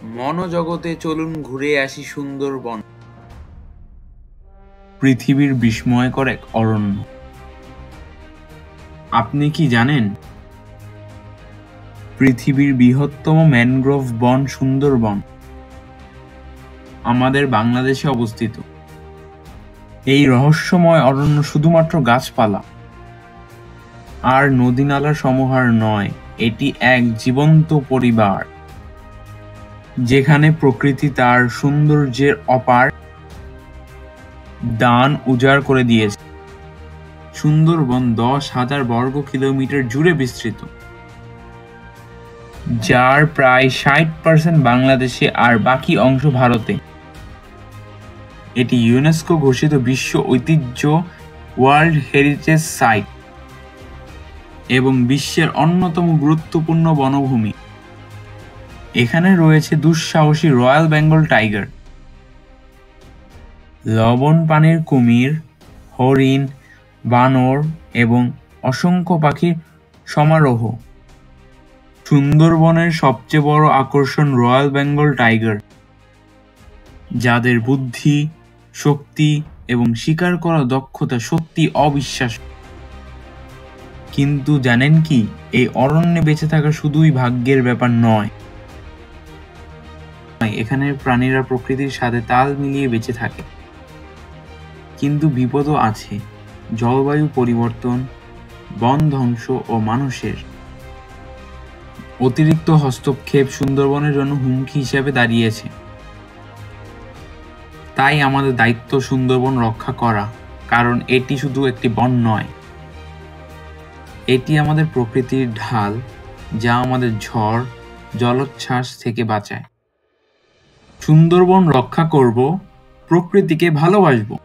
মনোজগতে চলুন ঘুরে আসি সুন্দরবন। পৃথিবীর বিস্ময়কর এক অরণ্য। আপনি কি জানেন পৃথিবীর বৃহত্তম ম্যানগ্রোভ বন সুন্দরবন আমাদের বাংলাদেশে অবস্থিত? এই রহস্যময় অরণ্য শুধুমাত্র গাছপালা আর নদী-নালার সমাহার নয়, এটি এক জীবন্ত পরিবার, যেখানে প্রকৃতি তার সৌন্দর্যের অপার দান উজাড় করে দিয়েছে। সুন্দরবন 10,000 বর্গ কিলোমিটার জুড়ে বিস্তৃত, যার প্রায় 60% বাংলাদেশে আর বাকি অংশ ভারতে। এটি ইউনেস্কো ঘোষিত বিশ্ব ঐতিহ্য ওয়ার্ল্ড হেরিটেজ সাইট এবং বিশ্বের অন্যতম গুরুত্বপূর্ণ বনভূমি। এখানে রয়েছে দুঃসাহসী রয়্যাল বেঙ্গল টাইগার, লবণ পানির কুমির, হরিণ, বানর এবং অসংখ্য পাখির সমারোহ। সুন্দরবনের সবচেয়ে বড় আকর্ষণ রয়্যাল বেঙ্গল টাইগার, যাদের বুদ্ধি, শক্তি এবং শিকার করার দক্ষতা সত্যি অবিশ্বাস্য। কিন্তু জানেন কি, এই অরণ্যে বেঁচে থাকা শুধুই ভাগ্যের ব্যাপার নয়। এখানের প্রাণীরা প্রকৃতির সাথে তাল মিলিয়ে বেঁচে থাকে। কিন্তু বিপদও আছে। জলবায়ু পরিবর্তন, বন ধ্বংস ও মানুষের অতিরিক্ত হস্তক্ষেপ সুন্দরবনের জন্য হুমকি হিসেবে দাঁড়িয়েছে। তাই আমাদের দায়িত্ব সুন্দরবন রক্ষা করা, কারণ এটি শুধু একটি বন নয়, এটি আমাদের প্রকৃতির ঢাল, যা আমাদের ঝড়, জলোচ্ছ্বাস থেকে বাঁচায়। সুন্দরবন রক্ষা করব, প্রকৃতিকে ভালোবাসবো।